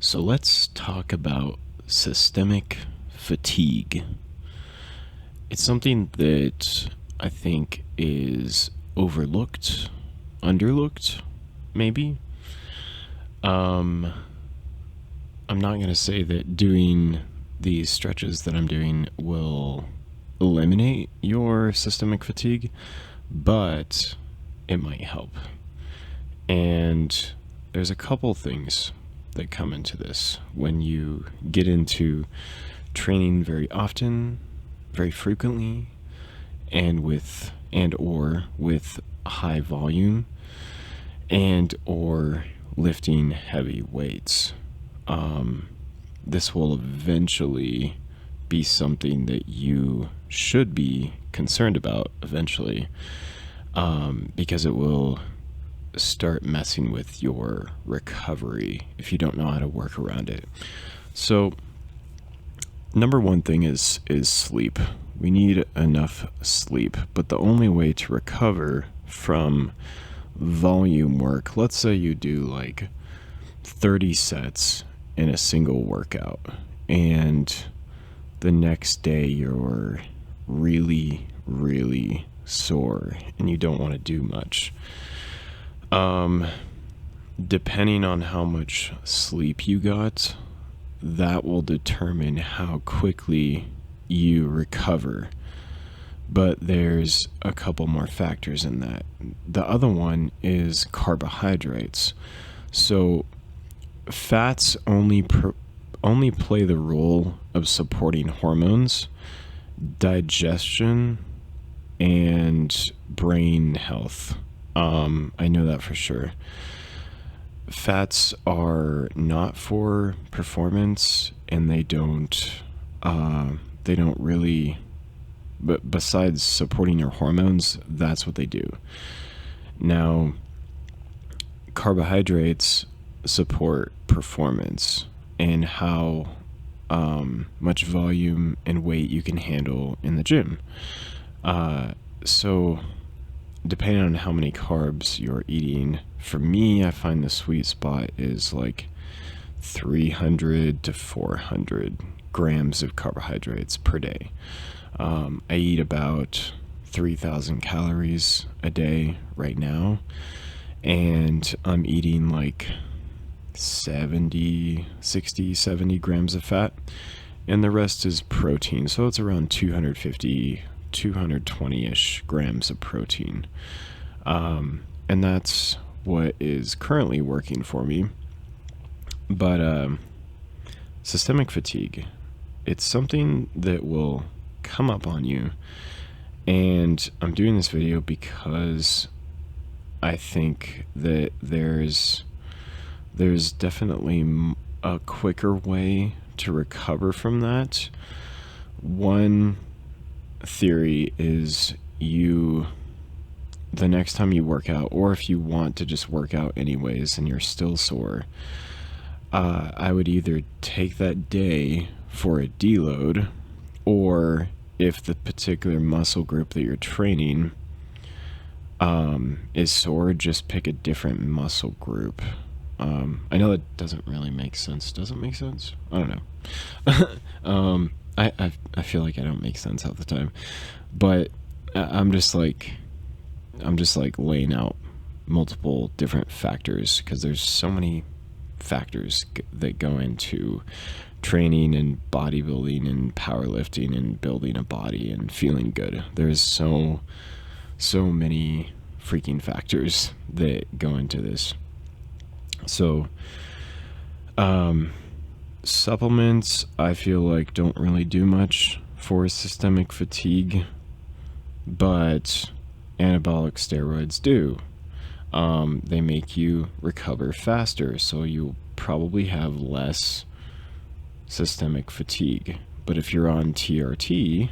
So let's talk about systemic fatigue. It's something that I think is overlooked, underlooked, maybe. Um, I'm not going to say that doing these stretches that I'm doing will eliminate your systemic fatigue, but it might help. And there's a couple things that come into this when you get into training very often, very frequently, and or with high volume, and or lifting heavy weights. This will eventually be something that you should be concerned about eventually, because it will start messing with your recovery if you don't know how to work around it. So number one thing is sleep. We need enough sleep, but the only way to recover from volume work, let's say you do like 30 sets in a single workout and the next day you're really sore and you don't want to do much. Depending on how much sleep you got, that will determine how quickly you recover. But there's a couple more factors in that. The other one is carbohydrates. So fats only play the role of supporting hormones, digestion, and brain health. I know that for sure. Fats are not for performance, and they don't really, but besides supporting your hormones, that's what they do. Now, carbohydrates support performance and how much volume and weight you can handle in the gym. So depending on how many carbs you're eating, for me, I find the sweet spot is like 300 to 400 grams of carbohydrates per day. I eat about 3,000 calories a day right now, and I'm eating like 70 grams of fat, and the rest is protein. So it's around 220-ish grams of protein. And that's what is currently working for me. But systemic fatigue, it's something that will come up on you. And I'm doing this video because I think that there's definitely a quicker way to recover from that. One theory is the next time you work out, or if you want to just work out anyways and you're still sore, I would either take that day for a deload, or if the particular muscle group that you're training is sore, just pick a different muscle group. I know that doesn't really make sense. Does it make sense? I don't know. I feel like I don't make sense half the time, but I'm just like laying out multiple different factors, because there's so many factors that go into training and bodybuilding and powerlifting and building a body and feeling good. There's so many freaking factors that go into this. So, supplements, I feel like, don't really do much for systemic fatigue, but anabolic steroids do. They make you recover faster, so you'll probably have less systemic fatigue. But if you're on TRT,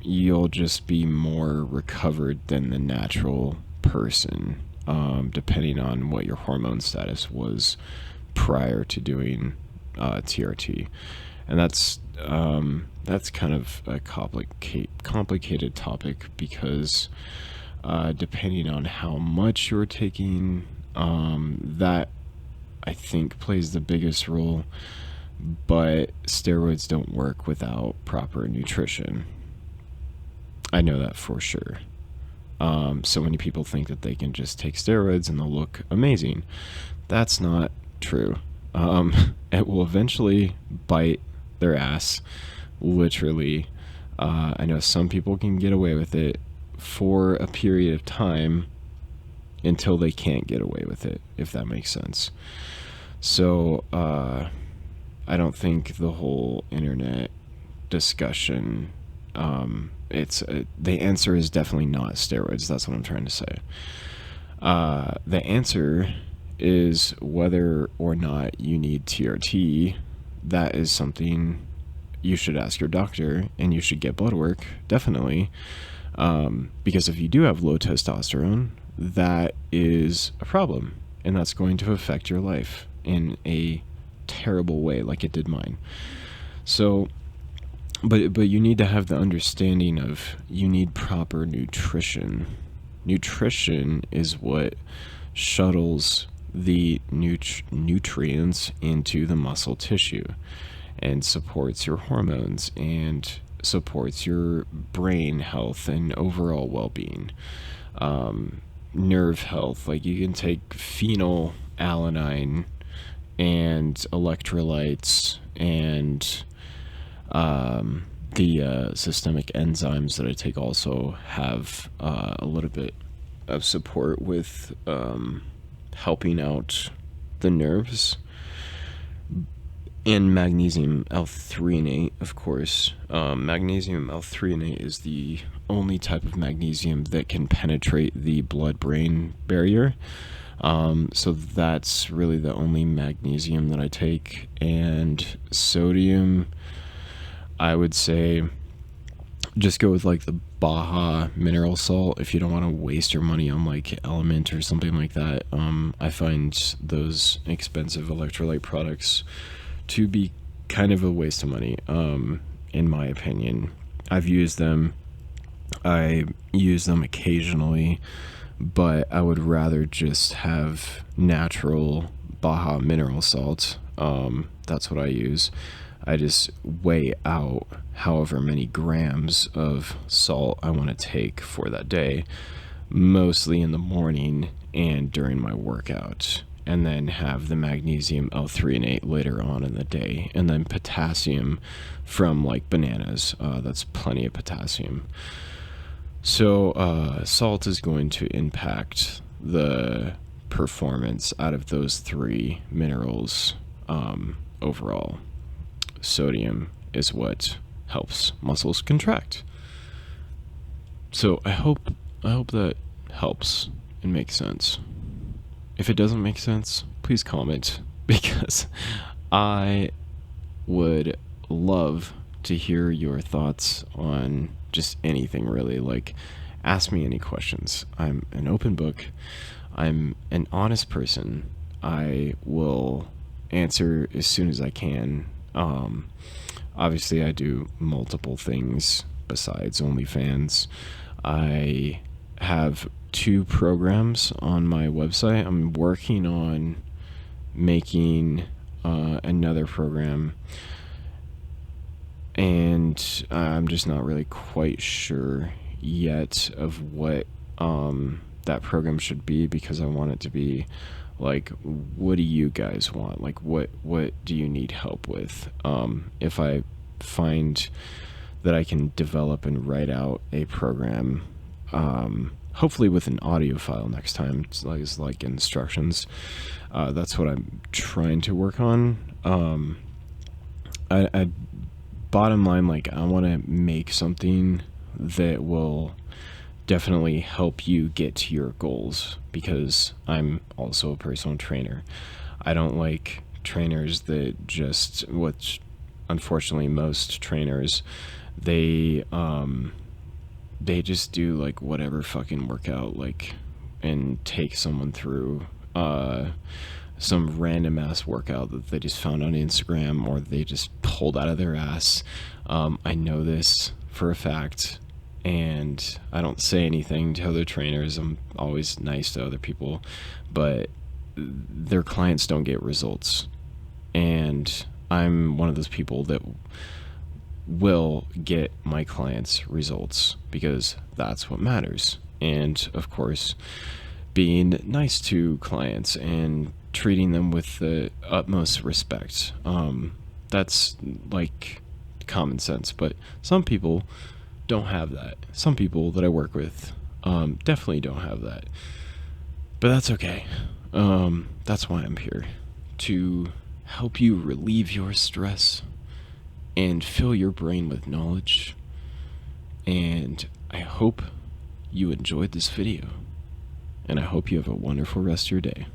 you'll just be more recovered than the natural person, depending on what your hormone status was prior to doing TRT. And that's kind of a complicated topic, because depending on how much you're taking, that I think plays the biggest role, but steroids don't work without proper nutrition. I know that for sure. So many people think that they can just take steroids and they'll look amazing. That's not true. It will eventually bite their ass, literally. I know some people can get away with it for a period of time until they can't get away with it, if that makes sense. So, I don't think the whole internet discussion, the answer is definitely not steroids. That's what I'm trying to say. The answer is whether or not you need TRT. That is something you should ask your doctor, and you should get blood work, definitely. Because if you do have low testosterone, that is a problem, and that's going to affect your life in a terrible way, like it did mine. So, but you need to have the understanding of you need proper nutrition. Nutrition is what shuttles the nutrients into the muscle tissue and supports your hormones and supports your brain health and overall well-being. Nerve health, like you can take phenylalanine and electrolytes and the systemic enzymes that I take also have a little bit of support with helping out the nerves. And magnesium L-threonate, of course. Magnesium L-threonate is the only type of magnesium that can penetrate the blood-brain barrier. So that's really the only magnesium that I take. And sodium, I would say just go with like the Baja mineral salt if you don't want to waste your money on like Element or something like that. I find those expensive electrolyte products to be kind of a waste of money, in my opinion. I've used them. I use them occasionally, but I would rather just have natural Baja mineral salt. That's what I use. I just weigh out however many grams of salt I want to take for that day, mostly in the morning and during my workout, and then have the magnesium L-threonate later on in the day, and then potassium from like bananas. That's plenty of potassium. So salt is going to impact the performance out of those three minerals overall. Sodium is what helps muscles contract. So I hope that helps and makes sense. If it doesn't make sense, please comment, because I would love to hear your thoughts on just anything, really. Like, ask me any questions. I'm an open book. I'm an honest person. I will answer as soon as I can. Obviously, I do multiple things besides OnlyFans. I have 2 programs on my website. I'm working on making another program, and I'm just not really quite sure yet of what that program should be, because I want it to be like, what do you guys want? Like, what do you need help with? If I find that I can develop and write out a program, hopefully with an audio file next time, it's like instructions. That's what I'm trying to work on. I bottom line, like, I want to make something that will definitely help you get to your goals, because I'm also a personal trainer. I don't like trainers that just, which unfortunately most trainers, they just do like whatever fucking workout, like, and take someone through some random ass workout that they just found on Instagram, or they just pulled out of their ass. I know this for a fact, and I don't say anything to other trainers. I'm always nice to other people, but their clients don't get results. And I'm one of those people that will get my clients results because that's what matters. And of course, being nice to clients and treating them with the utmost respect. That's like common sense, but some people don't have that. Some people that I work with definitely don't have that. But that's okay. That's why I'm here, to help you relieve your stress and fill your brain with knowledge. And I hope you enjoyed this video. And I hope you have a wonderful rest of your day.